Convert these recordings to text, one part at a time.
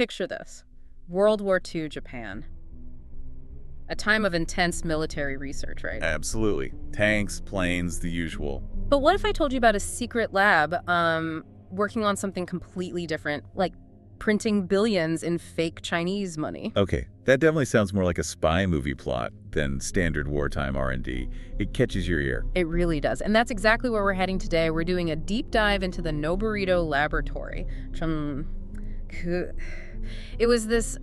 Picture this. World War II Japan. A time of intense military research, right? Absolutely. Tanks, planes, the usual. But what if I told you about a secret lab working on something completely different, like printing billions in fake Chinese money? Okay, that definitely sounds more like a spy movie plot than standard wartime R&D. It catches your ear. It really does. And that's exactly where we're heading today. We're doing a deep dive into the Noborido laboratory. It was this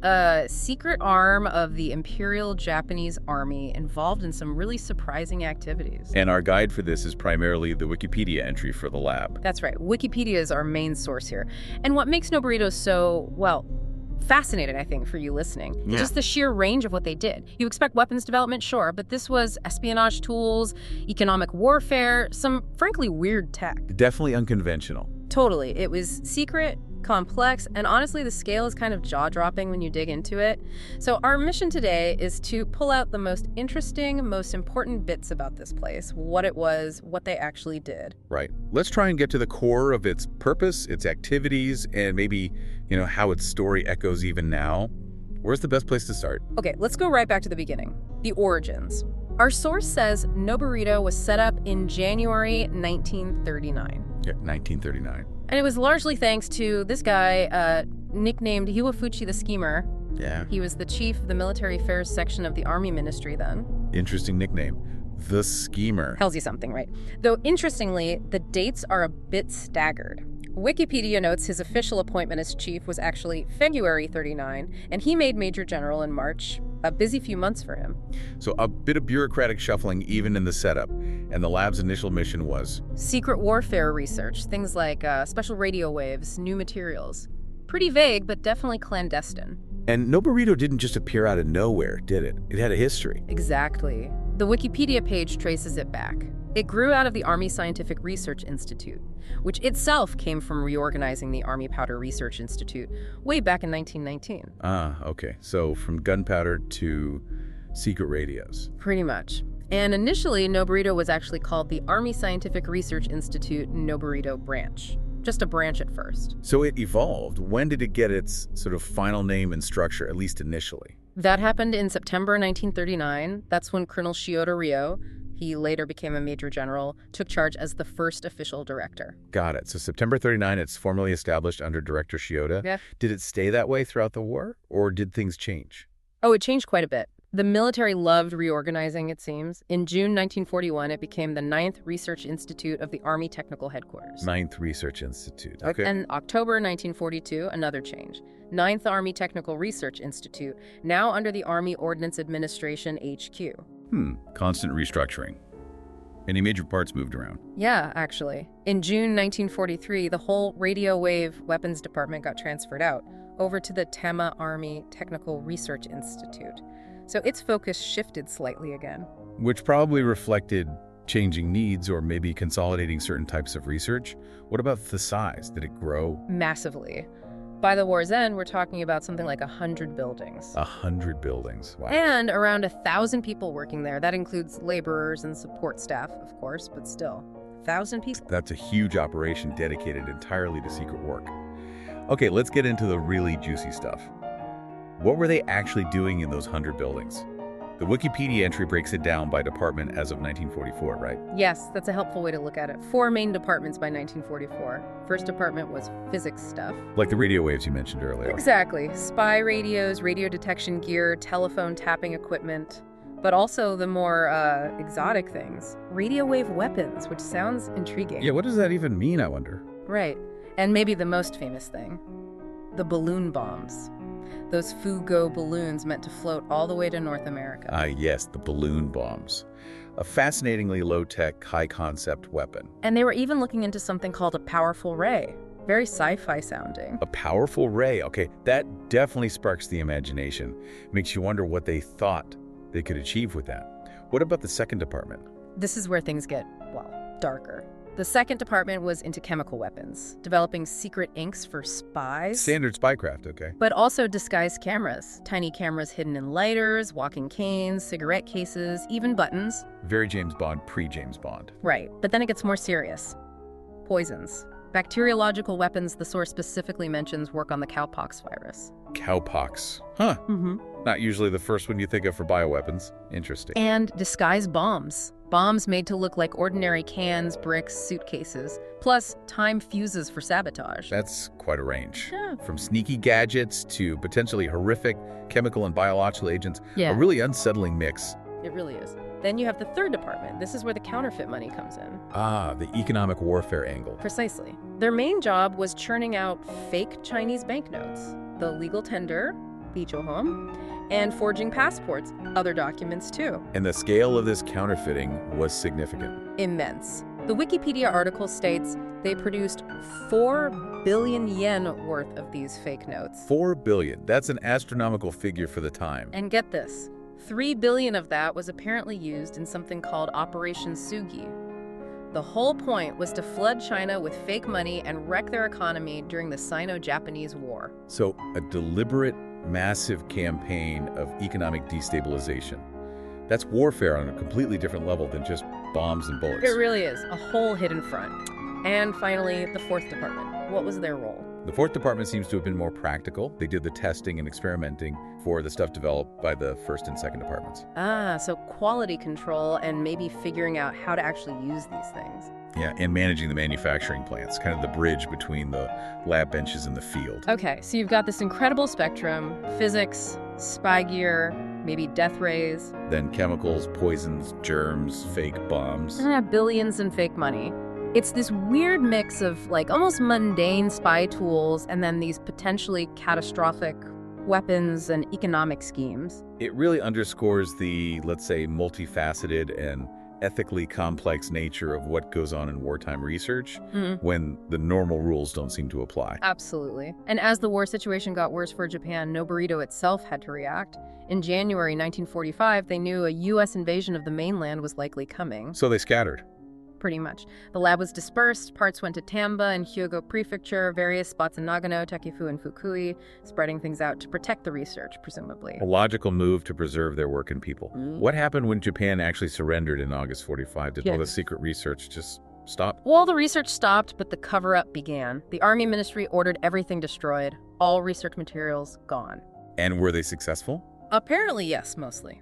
secret arm of the Imperial Japanese Army involved in some really surprising activities. And our guide for this is primarily the Wikipedia entry for the lab. That's right. Wikipedia is our main source here. And what makes Noborido so, well, fascinating, I think, for you listening. Yeah. Just the sheer range of what they did. You expect weapons development, sure, but this was espionage tools, economic warfare, some frankly weird tech. Definitely unconventional. Totally. It was secret, complex, and honestly, the scale is kind of jaw-dropping when you dig into it. So our mission today is to pull out the most interesting, most important bits about this place, what it was, what they actually did. Right. Let's try and get to the core of its purpose, its activities, and maybe, how its story echoes even now. Where's the best place to start? Okay, let's go right back to the beginning. The origins. Our source says Noborido was set up in January 1939. Yeah, 1939. And it was largely thanks to this guy, nicknamed Hiwafuchi the Schemer. Yeah. He was the chief of the military affairs section of the Army Ministry then. Interesting nickname. The Schemer. Tells you something, right? Though, interestingly, the dates are a bit staggered. Wikipedia notes his official appointment as chief was actually February 39, and he made Major General in March. A busy few months for him. So a bit of bureaucratic shuffling even in the setup. And the lab's initial mission was? Secret warfare research, things like special radio waves, new materials. Pretty vague, but definitely clandestine. And Noborido didn't just appear out of nowhere, did it? It had a history. Exactly. The Wikipedia page traces it back. It grew out of the Army Scientific Research Institute, which itself came from reorganizing the Army Powder Research Institute way back in 1919. Ah, okay. So from gunpowder to secret radios. Pretty much. And initially, Noborido was actually called the Army Scientific Research Institute Noborido Branch. Just a branch at first. So it evolved. When did it get its sort of final name and structure, at least initially? That happened in September 1939. That's when Colonel Shiota Ryo, he later became a major general, took charge as the first official director. Got it. So September 39, it's formally established under Director Shiota. Yeah. Did it stay that way throughout the war, or did things change? Oh, it changed quite a bit. The military loved reorganizing, it seems. In June 1941, it became the 9th Research Institute of the Army Technical Headquarters. 9th Research Institute. Okay. And October 1942, another change. 9th Army Technical Research Institute, now under the Army Ordnance Administration HQ. Constant restructuring. Any major parts moved around? Yeah, actually. In June 1943, the whole radio wave weapons department got transferred out, over to the Tama Army Technical Research Institute. So its focus shifted slightly again. Which probably reflected changing needs or maybe consolidating certain types of research. What about the size? Did it grow? Massively. By the war's end, we're talking about something like 100 buildings. 100 buildings. Wow. And around 1,000 people working there. That includes laborers and support staff, of course, but still, 1,000 people. That's a huge operation dedicated entirely to secret work. Okay, let's get into the really juicy stuff. What were they actually doing in those 100 buildings? The Wikipedia entry breaks it down by department as of 1944, right? Yes, that's a helpful way to look at it. 4 main departments by 1944. First department was physics stuff. Like the radio waves you mentioned earlier. Exactly. Spy radios, radio detection gear, telephone tapping equipment. But also the more exotic things. Radio wave weapons, which sounds intriguing. Yeah, what does that even mean, I wonder? Right. And maybe the most famous thing. The balloon bombs. Those Fugo balloons meant to float all the way to North America. Ah, yes, the balloon bombs. A fascinatingly low-tech, high-concept weapon. And they were even looking into something called a powerful ray. Very sci-fi sounding. A powerful ray. Okay, that definitely sparks the imagination. Makes you wonder what they thought they could achieve with that. What about the second department? This is where things get, well, darker. The second department was into chemical weapons, developing secret inks for spies. Standard spycraft, okay. But also disguised cameras. Tiny cameras hidden in lighters, walking canes, cigarette cases, even buttons. Very James Bond, pre-James Bond. Right, but then it gets more serious. Poisons. Bacteriological weapons, the source specifically mentions work on the cowpox virus. Cowpox. Huh. Not usually the first one you think of for bioweapons. Interesting. And disguised bombs. Bombs made to look like ordinary cans, bricks, suitcases, plus time fuses for sabotage. That's quite a range. Yeah. From sneaky gadgets to potentially horrific chemical and biological agents. Yeah. A really unsettling mix. It really is. Then you have the third department. This is where the counterfeit money comes in. Ah, the economic warfare angle. Precisely. Their main job was churning out fake Chinese banknotes, the legal tender, and forging passports, other documents too. And the scale of this counterfeiting was significant. Immense. The Wikipedia article states they produced 4 billion yen worth of these fake notes. 4 billion. That's an astronomical figure for the time. And get this, 3 billion of that was apparently used in something called Operation Sugi. The whole point was to flood China with fake money and wreck their economy during the Sino-Japanese War. So a deliberate, massive campaign of economic destabilization. That's warfare on a completely different level than just bombs and bullets. It really is, a whole hidden front. And finally, the fourth department. What was their role? The fourth department seems to have been more practical. They did the testing and experimenting for the stuff developed by the first and second departments. Ah, so quality control and maybe figuring out how to actually use these things. Yeah, and managing the manufacturing plants, kind of the bridge between the lab benches and the field. Okay, so you've got this incredible spectrum: physics, spy gear, maybe death rays. Then chemicals, poisons, germs, fake bombs. Billions in fake money. It's this weird mix of like almost mundane spy tools and then these potentially catastrophic weapons and economic schemes. It really underscores the, let's say, multifaceted and ethically complex nature of what goes on in wartime research when the normal rules don't seem to apply. Absolutely. And as the war situation got worse for Japan, Noborido itself had to react. In January 1945, they knew a U.S. invasion of the mainland was likely coming. So they scattered. Pretty much. The lab was dispersed, parts went to Tamba and Hyogo Prefecture, various spots in Nagano, Takifu, and Fukui, spreading things out to protect the research, presumably. A logical move to preserve their work and people. What happened when Japan actually surrendered in August 45? Did all the secret research just stop? Well, the research stopped, but the cover-up began. The Army Ministry ordered everything destroyed, all research materials gone. And were they successful? Apparently, yes, mostly.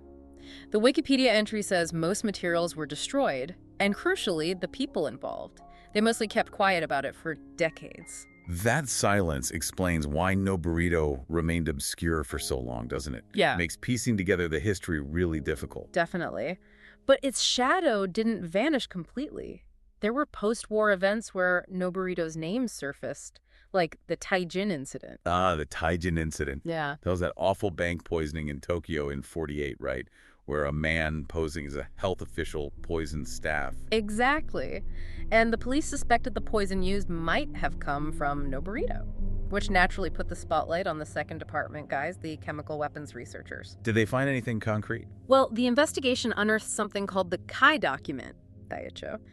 The Wikipedia entry says most materials were destroyed, and crucially, the people involved. They mostly kept quiet about it for decades. That silence explains why Noborido remained obscure for so long, doesn't it? Yeah. It makes piecing together the history really difficult. Definitely. But its shadow didn't vanish completely. There were post-war events where Noborido's name surfaced, like the Taijin incident. Ah, the Taijin incident. Yeah. That was that awful bank poisoning in Tokyo in '48, right? Where a man posing as a health official poisoned staff. Exactly. And the police suspected the poison used might have come from Noborido, which naturally put the spotlight on the second department guys, the chemical weapons researchers. Did they find anything concrete? Well, the investigation unearthed something called the Kai document.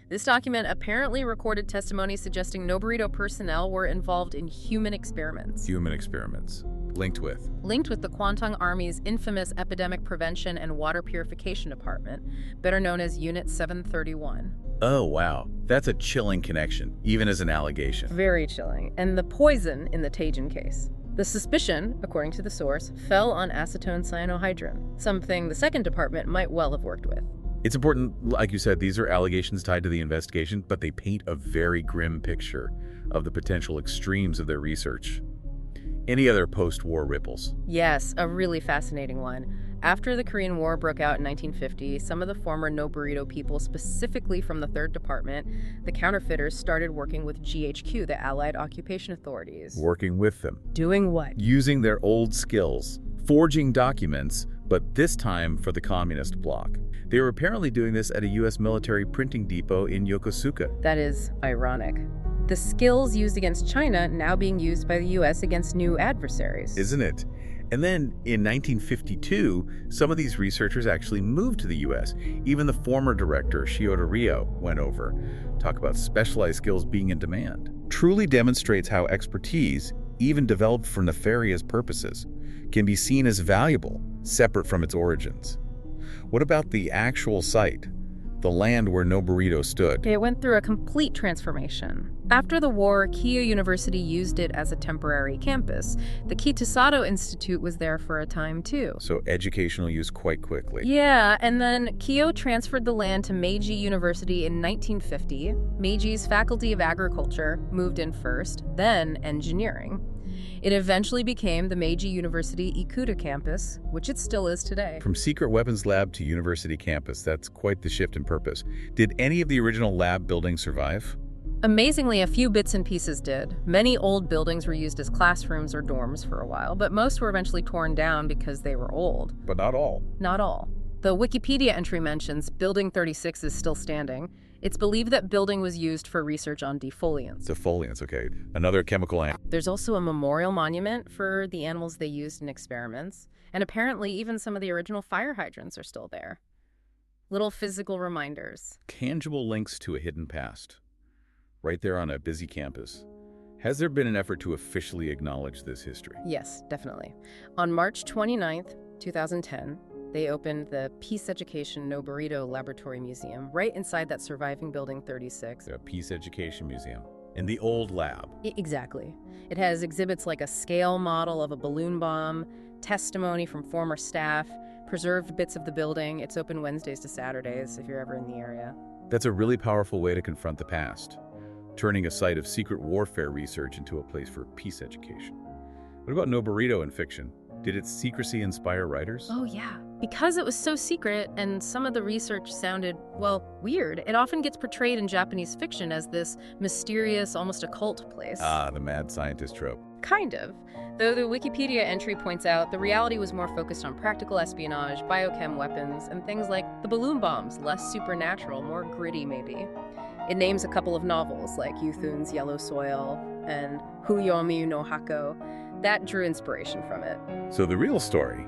This document apparently recorded testimony suggesting Noborido personnel were involved in human experiments. Human experiments. Linked with? Linked with the Kwantung Army's infamous Epidemic Prevention and Water Purification Department, better known as Unit 731. Oh, wow. That's a chilling connection, even as an allegation. Very chilling. And the poison in the Taijin case. The suspicion, according to the source, fell on acetone cyanohydrin, something the second department might well have worked with. It's important, like you said, these are allegations tied to the investigation, but they paint a very grim picture of the potential extremes of their research. Any other post-war ripples? Yes, a really fascinating one. After the Korean War broke out in 1950, some of the former Noborido people, specifically from the third department, the counterfeiters, started working with GHQ, the Allied Occupation Authorities. Working with them. Doing what? Using their old skills, forging documents, but this time for the communist bloc. They were apparently doing this at a U.S. military printing depot in Yokosuka. That is ironic. The skills used against China now being used by the U.S. against new adversaries. Isn't it? And then in 1952, some of these researchers actually moved to the U.S. Even the former director, Shiota Ryo, went over. Talk about specialized skills being in demand. Truly demonstrates how expertise, even developed for nefarious purposes, can be seen as valuable, separate from its origins. What about the actual site? the land where Noborido stood. It went through a complete transformation. After the war, Keio University used it as a temporary campus. The Kitasato Institute was there for a time, too. So educational use quite quickly. Yeah, and then Keio transferred the land to Meiji University in 1950. Meiji's Faculty of Agriculture moved in first, then engineering. It eventually became the Meiji University Ikuta campus, which it still is today. From secret weapons lab to university campus, that's quite the shift in purpose. Did any of the original lab buildings survive? Amazingly, a few bits and pieces did. Many old buildings were used as classrooms or dorms for a while, but most were eventually torn down because they were old. But not all. Not all. The Wikipedia entry mentions Building 36 is still standing. It's believed that building was used for research on defoliants. Defoliants, okay. Another chemical ant. There's also a memorial monument for the animals they used in experiments, and apparently even some of the original fire hydrants are still there. Little physical reminders. Tangible links to a hidden past. Right there on a busy campus. Has there been an effort to officially acknowledge this history? Yes, definitely. On March 29th, 2010, they opened the Peace Education Noborido Laboratory Museum right inside that surviving Building 36. The Peace Education Museum. In the old lab. Exactly. It has exhibits like a scale model of a balloon bomb, testimony from former staff, preserved bits of the building. It's open Wednesdays to Saturdays if you're ever in the area. That's a really powerful way to confront the past, turning a site of secret warfare research into a place for peace education. What about Noborido in fiction? Did its secrecy inspire writers? Oh, yeah. Because it was so secret and some of the research sounded, well, weird, it often gets portrayed in Japanese fiction as this mysterious, almost occult place. Ah, the mad scientist trope. Kind of. Though the Wikipedia entry points out the reality was more focused on practical espionage, biochem weapons, and things like the balloon bombs, less supernatural, more gritty maybe. It names a couple of novels like Yuthun's Yellow Soil and Huyomi no Hako. That drew inspiration from it. So the real story,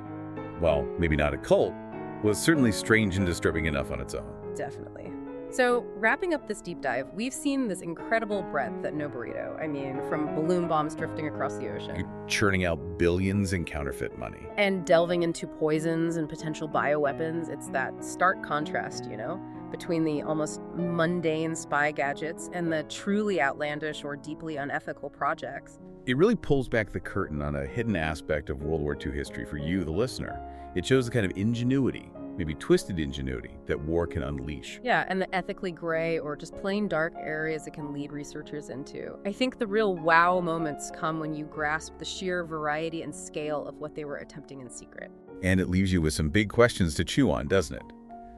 well, maybe not a cult, was certainly strange and disturbing enough on its own. Definitely. So, wrapping up this deep dive, we've seen this incredible breadth at Noborido. I mean, from balloon bombs drifting across the ocean. You're churning out billions in counterfeit money. And delving into poisons and potential bioweapons. It's that stark contrast, you know, between the almost mundane spy gadgets and the truly outlandish or deeply unethical projects. It really pulls back the curtain on a hidden aspect of World War II history for you, the listener. It shows the kind of ingenuity, maybe twisted ingenuity, that war can unleash. Yeah, and the ethically gray or just plain dark areas it can lead researchers into. I think the real wow moments come when you grasp the sheer variety and scale of what they were attempting in secret. And it leaves you with some big questions to chew on, doesn't it?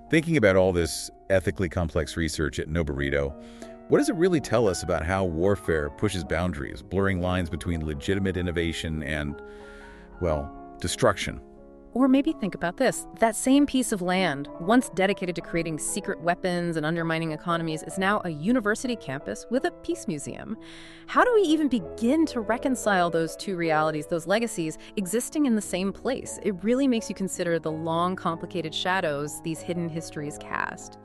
Thinking about all this ethically complex research at Noborido, what does it really tell us about how warfare pushes boundaries, blurring lines between legitimate innovation and, well, destruction? Or maybe think about this. That same piece of land, once dedicated to creating secret weapons and undermining economies, is now a university campus with a peace museum. How do we even begin to reconcile those two realities, those legacies, existing in the same place? It really makes you consider the long, complicated shadows these hidden histories cast.